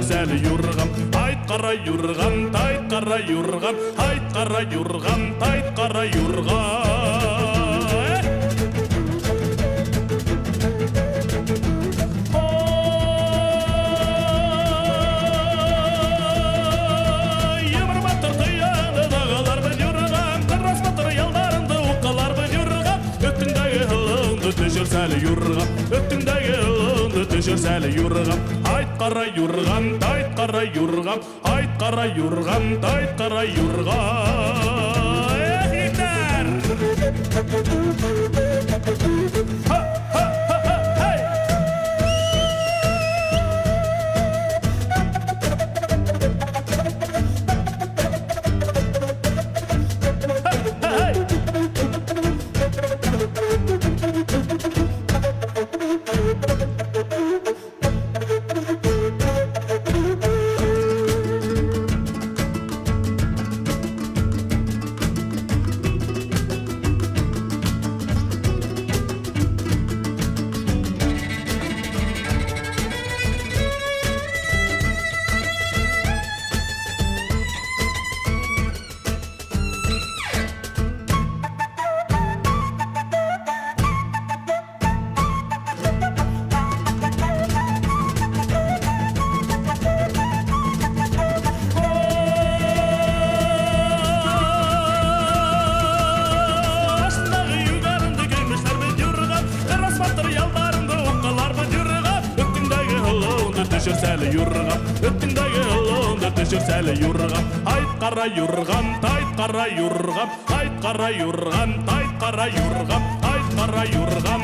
Seli yurgam, hayt kara yurgam, tayt kara yurgam, hayt kara yurgam, tayt kara yurgam. Yemir batır tıyanı dağlar mı yurgam, kırras batır yaldarında ukalar mı yurgam, öttündegi hılındı düşür seli yurgam, öttündegi hılındı düşür seli yurgam. Hayt kara yurgam, tayt kara yurgam, hayt kara yurgam, tayt kara yurgam. Yeter! Ha ha ha ha hey! Ha ha hey! Düşür seli yurgam, öttündegi hılındı düşür seli yurgam. Hayt kara yurgam, tayt kara yurgam, hayt kara yurgam, tayt kara yurgam, hayt kara yurgam,